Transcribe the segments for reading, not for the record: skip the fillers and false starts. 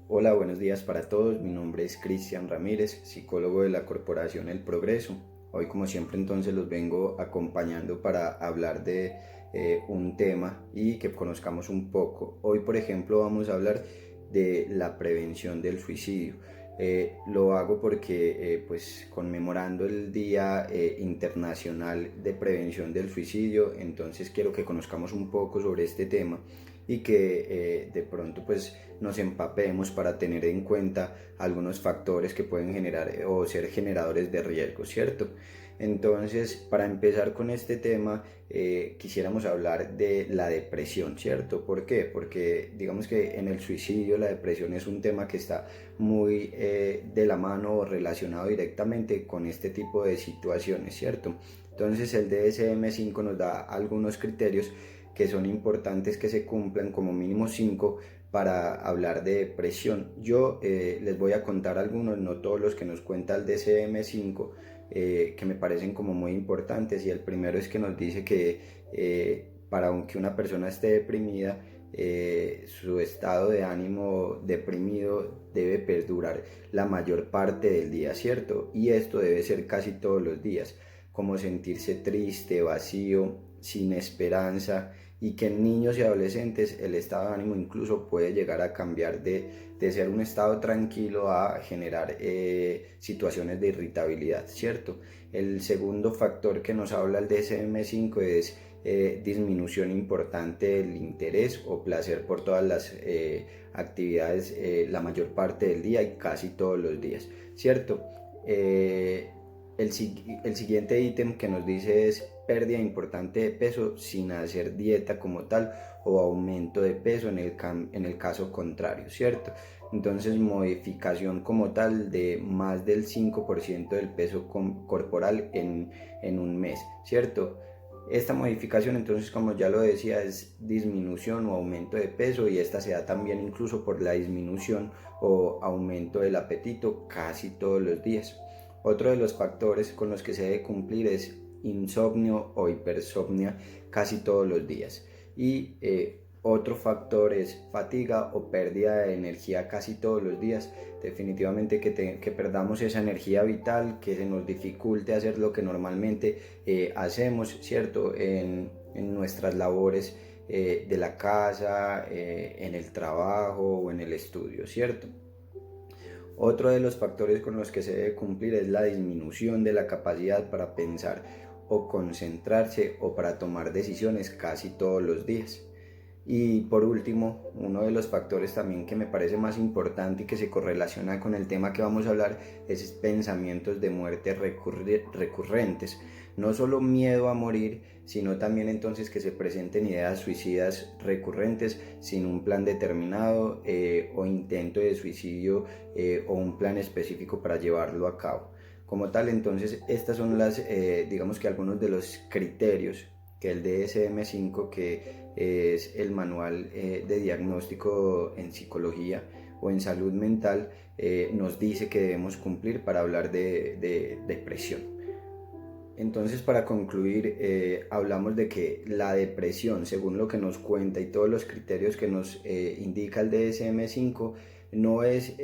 Hola, buenos días para todos. Mi nombre es Cristian Ramírez, psicólogo de la Corporación El Progreso. Hoy, como siempre, entonces los vengo acompañando para hablar de un tema y que conozcamos un poco. Hoy, por ejemplo, vamos a hablar de la prevención del suicidio. Lo hago porque, pues, conmemorando el Día Internacional de Prevención del Suicidio, entonces quiero que conozcamos un poco sobre este tema y que de pronto pues nos empapemos para tener en cuenta algunos factores que pueden generar o ser generadores de riesgo, ¿cierto? Entonces, para empezar con este tema, quisiéramos hablar de la depresión, ¿cierto? ¿Por qué? Porque digamos que en el suicidio la depresión es un tema que está muy de la mano o relacionado directamente con este tipo de situaciones, ¿cierto? Entonces el DSM-5 nos da algunos criterios que son importantes que se cumplan, como mínimo 5, para hablar de depresión. Yo les voy a contar algunos, no todos los que nos cuenta el DSM-5, que me parecen como muy importantes. Y el primero es que nos dice que para que una persona esté deprimida, su estado de ánimo deprimido debe perdurar la mayor parte del día, ¿cierto? Y esto debe ser casi todos los días, como sentirse triste, vacío, sin esperanza, y que en niños y adolescentes el estado de ánimo incluso puede llegar a cambiar de ser un estado tranquilo a generar situaciones de irritabilidad, ¿cierto? El segundo factor que nos habla el DSM-5 es disminución importante del interés o placer por todas las actividades la mayor parte del día y casi todos los días, ¿cierto? El siguiente ítem que nos dice es pérdida importante de peso sin hacer dieta como tal, o aumento de peso en el caso contrario, ¿cierto? Entonces, modificación como tal de más del 5% del peso corporal en un mes, ¿cierto? Esta modificación, entonces, como ya lo decía, es disminución o aumento de peso, y esta se da también incluso por la disminución o aumento del apetito casi todos los días. Otro de los factores con los que se debe cumplir es insomnio o hipersomnia casi todos los días. Y otro factor es fatiga o pérdida de energía casi todos los días. Definitivamente que perdamos esa energía vital, que se nos dificulte hacer lo que normalmente hacemos, ¿cierto? En nuestras labores de la casa, en el trabajo o en el estudio, ¿cierto? Otro de los factores con los que se debe cumplir es la disminución de la capacidad para pensar o concentrarse o para tomar decisiones casi todos los días. Y por último, uno de los factores también que me parece más importante y que se correlaciona con el tema que vamos a hablar es pensamientos de muerte recurrentes. No solo miedo a morir, sino también entonces que se presenten ideas suicidas recurrentes sin un plan determinado o intento de suicidio o un plan específico para llevarlo a cabo. Como tal, entonces, estas son digamos que algunos de los criterios que el DSM-5, que es el manual de diagnóstico en psicología o en salud mental, nos dice que debemos cumplir para hablar de depresión. Entonces, para concluir, hablamos de que la depresión, según lo que nos cuenta y todos los criterios que nos indica el DSM-5, no es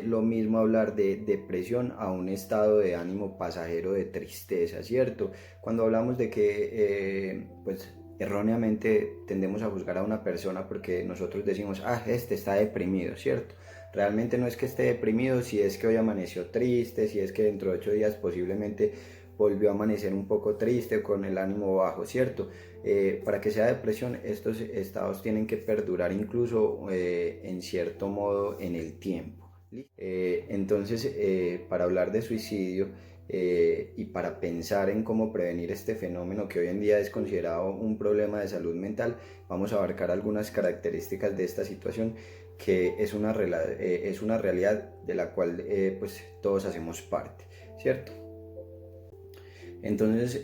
lo mismo hablar de depresión a un estado de ánimo pasajero de tristeza, ¿cierto? Cuando hablamos de que, pues, erróneamente tendemos a juzgar a una persona porque nosotros decimos, este está deprimido, ¿cierto? Realmente no es que esté deprimido, si es que hoy amaneció triste, si es que dentro de 8 días posiblemente volvió a amanecer un poco triste, con el ánimo bajo, ¿cierto? Para que sea depresión, estos estados tienen que perdurar incluso en cierto modo en el tiempo. Entonces, para hablar de suicidio y para pensar en cómo prevenir este fenómeno que hoy en día es considerado un problema de salud mental, vamos a abarcar algunas características de esta situación, que es una realidad de la cual pues todos hacemos parte, ¿cierto? Entonces,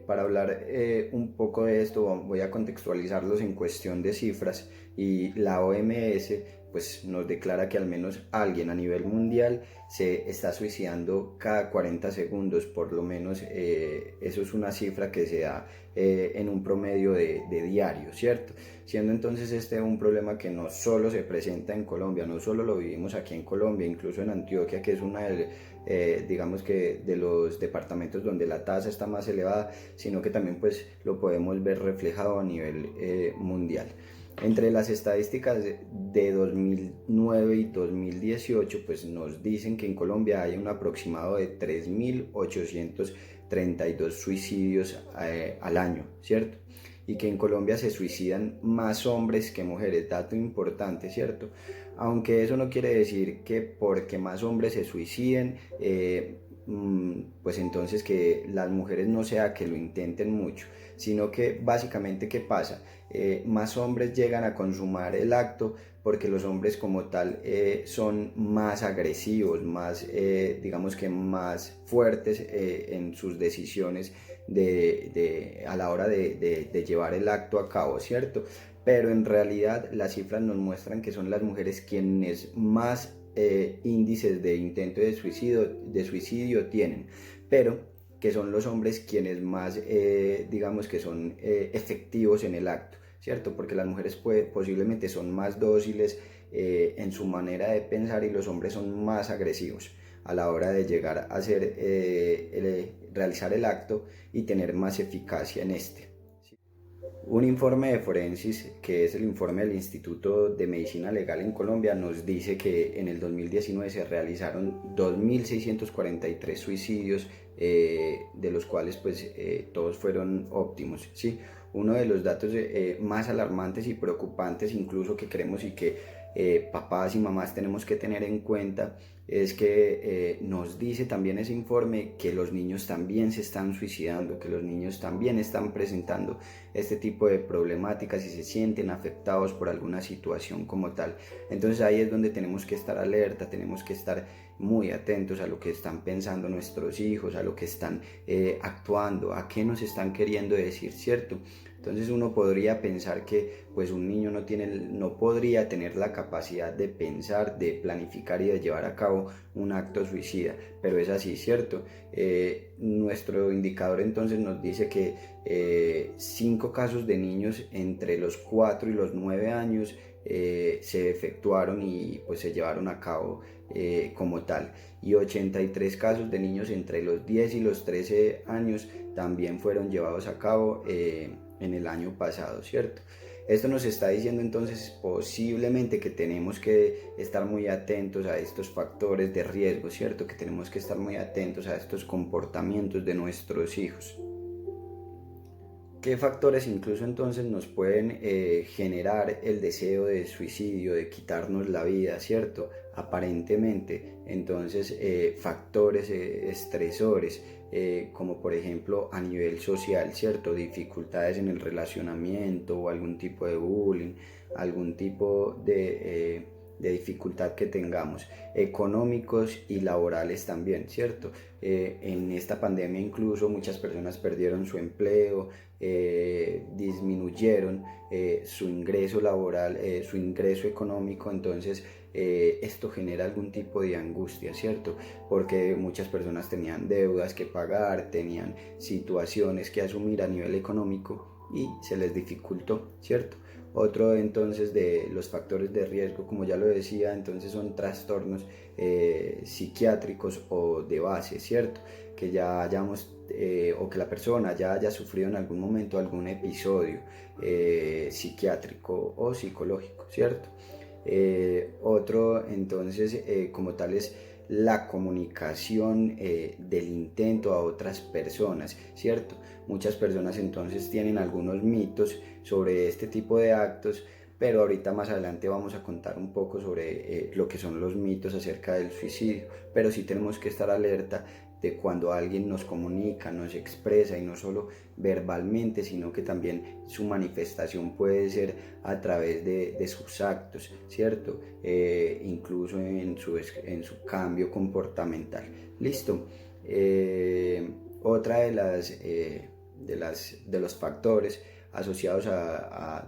para hablar un poco de esto, voy a contextualizarlos en cuestión de cifras. y la OMS pues nos declara que al menos alguien a nivel mundial se está suicidando cada 40 segundos, por lo menos eso es una cifra que se da en un promedio de diario, ¿cierto? Siendo entonces este un problema que no solo se presenta en Colombia, no solo lo vivimos aquí en Colombia, incluso en Antioquia, que es una digamos que de los departamentos donde la tasa está más elevada, sino que también pues lo podemos ver reflejado a nivel mundial. Entre las estadísticas de 2009 y 2018, pues nos dicen que en Colombia hay un aproximado de 3.832 suicidios al año, ¿cierto? Y que en Colombia se suicidan más hombres que mujeres, dato importante, ¿cierto? Aunque eso no quiere decir que porque más hombres se suiciden, pues entonces que las mujeres no sea que lo intenten mucho, sino que básicamente ¿qué pasa? Más hombres llegan a consumar el acto porque los hombres como tal son más agresivos, más digamos que más fuertes en sus decisiones a la hora de llevar el acto a cabo, ¿cierto? Pero en realidad las cifras nos muestran que son las mujeres quienes más índices de intento de suicidio tienen, pero que son los hombres quienes más, digamos que son efectivos en el acto, ¿cierto? Porque las mujeres posiblemente son más dóciles en su manera de pensar y los hombres son más agresivos a la hora de llegar a hacer, realizar el acto y tener más eficacia en este. Un informe de Forensis, que es el informe del Instituto de Medicina Legal en Colombia, nos dice que en el 2019 se realizaron 2.643 suicidios, de los cuales pues todos fueron óptimos, ¿sí? Uno de los datos más alarmantes y preocupantes incluso que queremos y que papás y mamás tenemos que tener en cuenta es que nos dice también ese informe que los niños también se están suicidando, que los niños también están presentando este tipo de problemáticas y se sienten afectados por alguna situación como tal. Entonces ahí es donde tenemos que estar alerta, tenemos que estar muy atentos a lo que están pensando nuestros hijos, a lo que están actuando, a qué nos están queriendo decir, ¿cierto? Entonces uno podría pensar que pues un niño no podría tener la capacidad de pensar, de planificar y de llevar a cabo un acto suicida, pero es así, ¿cierto? Nuestro indicador entonces nos dice que 5 casos de niños entre los 4 y los 9 años se efectuaron y pues se llevaron a cabo como tal, y 83 casos de niños entre los 10 y los 13 años también fueron llevados a cabo en el año pasado, ¿cierto? Esto nos está diciendo entonces posiblemente que tenemos que estar muy atentos a estos factores de riesgo, ¿cierto? Que tenemos que estar muy atentos a estos comportamientos de nuestros hijos. ¿Qué factores incluso entonces nos pueden generar el deseo de suicidio, de quitarnos la vida, ¿cierto? Aparentemente, entonces factores estresores, como por ejemplo a nivel social, ¿cierto? Dificultades en el relacionamiento o algún tipo de bullying, algún tipo de dificultad que tengamos, económicos y laborales también, ¿cierto? En esta pandemia incluso muchas personas perdieron su empleo, disminuyeron su ingreso laboral, su ingreso económico, entonces esto genera algún tipo de angustia, ¿cierto? Porque muchas personas tenían deudas que pagar, tenían situaciones que asumir a nivel económico y se les dificultó, ¿cierto? Otro entonces de los factores de riesgo, como ya lo decía, entonces son trastornos psiquiátricos o de base, ¿cierto? Que ya hayamos o que la persona ya haya sufrido en algún momento algún episodio psiquiátrico o psicológico, ¿cierto? Otro entonces como tal es la comunicación del intento a otras personas, ¿cierto? Muchas personas entonces tienen algunos mitos sobre este tipo de actos, pero ahorita más adelante vamos a contar un poco sobre lo que son los mitos acerca del suicidio, pero sí tenemos que estar alerta de cuando alguien nos comunica, nos expresa y no solo verbalmente, sino que también su manifestación puede ser a través de sus actos, ¿cierto? Incluso en su cambio comportamental. Listo. Otra de los factores asociados a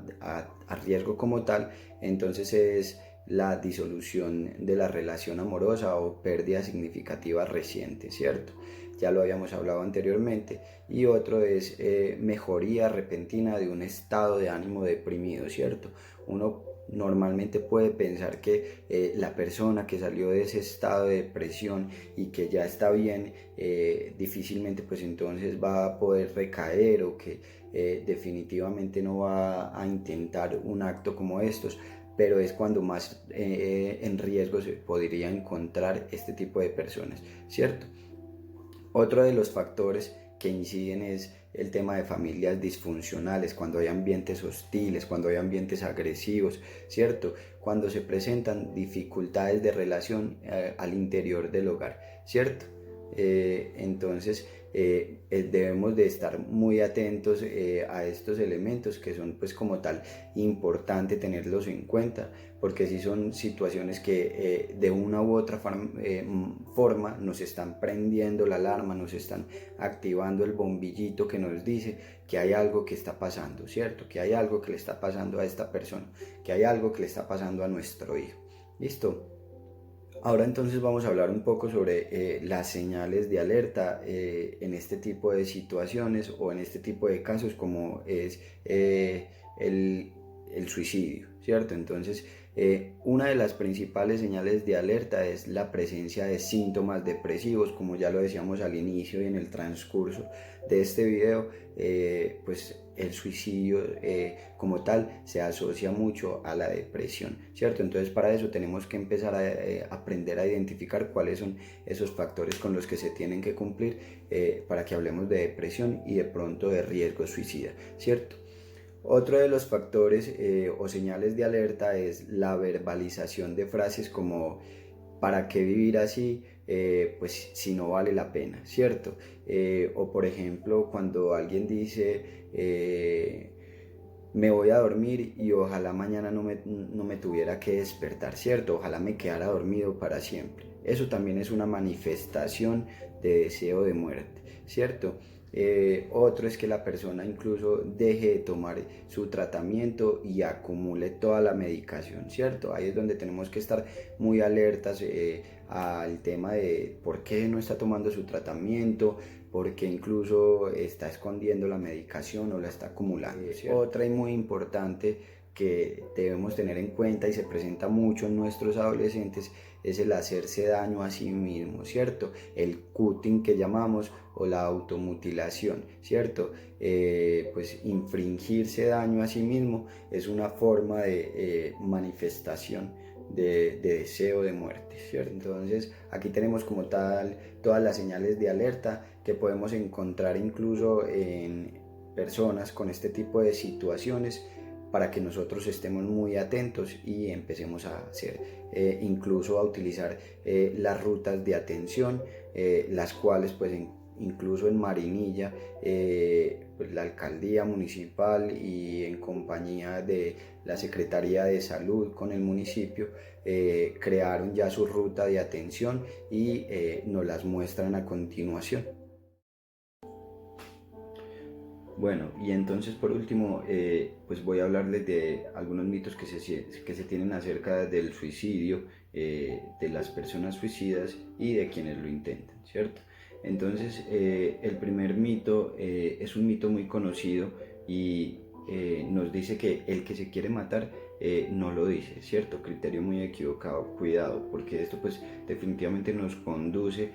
riesgo como tal, entonces es la disolución de la relación amorosa o pérdida significativa reciente, ¿cierto? Ya lo habíamos hablado anteriormente. Y otro es mejoría repentina de un estado de ánimo deprimido, ¿cierto? Uno normalmente puede pensar que la persona que salió de ese estado de depresión y que ya está bien, difícilmente pues entonces va a poder recaer, o que definitivamente no va a intentar un acto como estos, pero es cuando más en riesgo se podría encontrar este tipo de personas, ¿cierto? Otro de los factores que inciden es el tema de familias disfuncionales, cuando hay ambientes hostiles, cuando hay ambientes agresivos, ¿cierto? Cuando se presentan dificultades de relación al interior del hogar, ¿cierto? Entonces debemos de estar muy atentos a estos elementos, que son pues como tal importante tenerlos en cuenta, porque si son situaciones que de una u otra forma nos están prendiendo la alarma, nos están activando el bombillito que nos dice que hay algo que está pasando, ¿cierto? Que hay algo que le está pasando a esta persona, que hay algo que le está pasando a nuestro hijo. ¿Listo? Ahora entonces vamos a hablar un poco sobre las señales de alerta en este tipo de situaciones o en este tipo de casos, como es el, el suicidio, ¿cierto? Entonces, una de las principales señales de alerta es la presencia de síntomas depresivos, como ya lo decíamos al inicio y en el transcurso de este video. Pues el suicidio como tal se asocia mucho a la depresión, ¿cierto? Entonces para eso tenemos que empezar a aprender a identificar cuáles son esos factores con los que se tienen que cumplir para que hablemos de depresión y de pronto de riesgo suicida, ¿cierto? Otro de los factores o señales de alerta es la verbalización de frases como ¿para qué vivir así? Pues si no vale la pena, ¿cierto? O por ejemplo, cuando alguien dice me voy a dormir y ojalá mañana no me tuviera que despertar, ¿cierto? Ojalá me quedara dormido para siempre. Eso también es una manifestación de deseo de muerte, ¿cierto? Otro es que la persona incluso deje de tomar su tratamiento y acumule toda la medicación, ¿cierto? Ahí es donde tenemos que estar muy alertas al tema de por qué no está tomando su tratamiento, porque incluso está escondiendo la medicación o la está acumulando, ¿cierto? Otra y muy importante que debemos tener en cuenta y se presenta mucho en nuestros adolescentes es el hacerse daño a sí mismo, ¿cierto? El cutting que llamamos, o la automutilación, ¿cierto? Pues infringirse daño a sí mismo es una forma de manifestación de deseo de muerte, ¿cierto? Entonces aquí tenemos como tal todas las señales de alerta que podemos encontrar incluso en personas con este tipo de situaciones, para que nosotros estemos muy atentos y empecemos a hacer, incluso a utilizar las rutas de atención, las cuales pues incluso en Marinilla, pues la alcaldía municipal y en compañía de la Secretaría de Salud con el municipio crearon ya su ruta de atención y nos las muestran a continuación. Bueno, y entonces por último, pues voy a hablarles de algunos mitos que se tienen acerca del suicidio, de las personas suicidas y de quienes lo intentan, ¿cierto? Entonces, el primer mito es un mito muy conocido y nos dice que el que se quiere matar no lo dice, ¿cierto? Criterio muy equivocado, cuidado, porque esto pues definitivamente nos conduce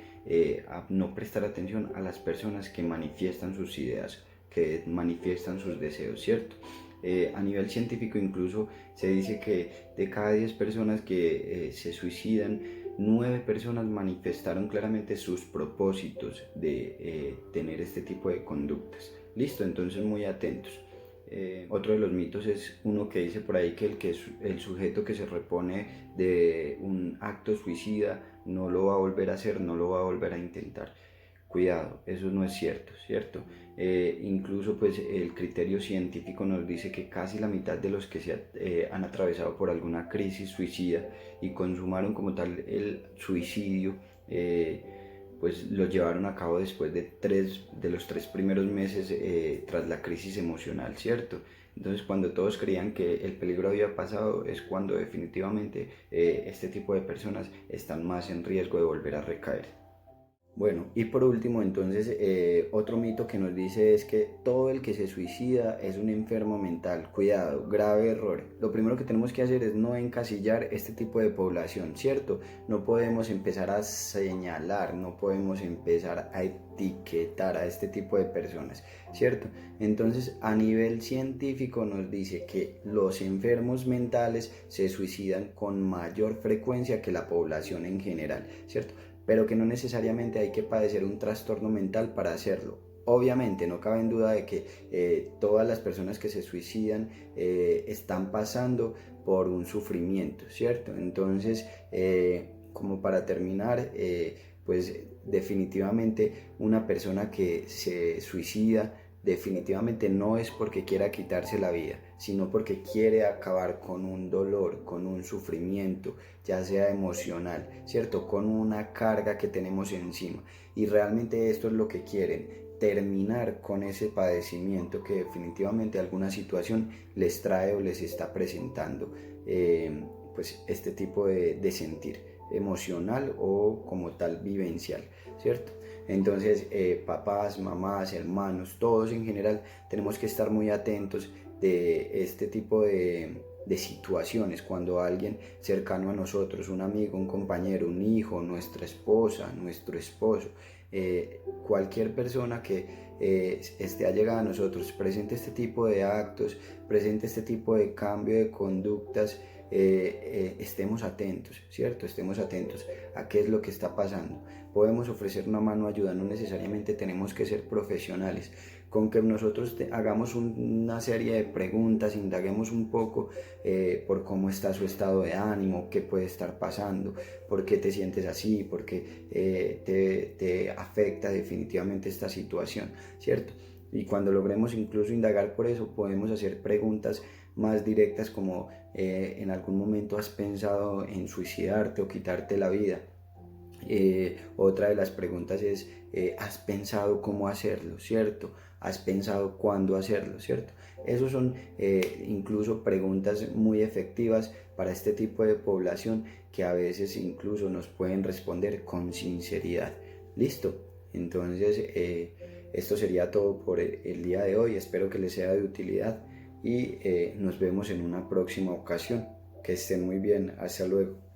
a no prestar atención a las personas que manifiestan sus ideas, que manifiestan sus deseos, ¿cierto? A nivel científico incluso se dice que de cada 10 personas que se suicidan, 9 personas manifestaron claramente sus propósitos de tener este tipo de conductas. Listo, entonces muy atentos. Otro de los mitos es uno que dice por ahí que el sujeto que se repone de un acto suicida no lo va a volver a hacer, no lo va a volver a intentar. Cuidado, eso no es cierto, ¿cierto? Incluso pues el criterio científico nos dice que casi la mitad de los que han atravesado por alguna crisis suicida y consumaron como tal el suicidio, pues lo llevaron a cabo después de los 3 primeros meses tras la crisis emocional, ¿cierto? Entonces cuando todos creían que el peligro había pasado es cuando definitivamente este tipo de personas están más en riesgo de volver a recaer. Bueno, y por último, entonces, otro mito que nos dice es que todo el que se suicida es un enfermo mental. Cuidado, grave error. Lo primero que tenemos que hacer es no encasillar este tipo de población, ¿cierto? No podemos empezar a señalar, no podemos empezar a etiquetar a este tipo de personas, ¿cierto? Entonces, a nivel científico nos dice que los enfermos mentales se suicidan con mayor frecuencia que la población en general, ¿cierto? Pero que no necesariamente hay que padecer un trastorno mental para hacerlo. Obviamente, no cabe en duda de que todas las personas que se suicidan están pasando por un sufrimiento, ¿cierto? Entonces, como para terminar, pues definitivamente una persona que se suicida definitivamente no es porque quiera quitarse la vida, sino porque quiere acabar con un dolor, con un sufrimiento, ya sea emocional, ¿cierto? Con una carga que tenemos encima. Y realmente esto es lo que quieren, terminar con ese padecimiento que definitivamente alguna situación les trae o les está presentando, pues este tipo de sentir emocional o como tal vivencial, ¿cierto? Entonces, papás, mamás, hermanos, todos en general tenemos que estar muy atentos de este tipo de situaciones cuando alguien cercano a nosotros, un amigo, un compañero, un hijo, nuestra esposa, nuestro esposo, cualquier persona que esté allegada a nosotros, presente este tipo de actos, presente este tipo de cambio de conductas, estemos atentos, ¿cierto? Estemos atentos a qué es lo que está pasando. Podemos ofrecer una mano de ayuda, no necesariamente tenemos que ser profesionales. Con que nosotros hagamos una serie de preguntas, indaguemos un poco por cómo está su estado de ánimo, qué puede estar pasando, por qué te sientes así, por qué te afecta definitivamente esta situación, ¿cierto? Y cuando logremos incluso indagar por eso, podemos hacer preguntas más directas como en algún momento has pensado en suicidarte o quitarte la vida. Otra de las preguntas es, ¿has pensado cómo hacerlo, cierto? ¿Has pensado cuándo hacerlo, cierto? Esas son incluso preguntas muy efectivas para este tipo de población que a veces incluso nos pueden responder con sinceridad. ¿Listo? Entonces, esto sería todo por el día de hoy. Espero que les sea de utilidad y nos vemos en una próxima ocasión. Que estén muy bien. Hasta luego.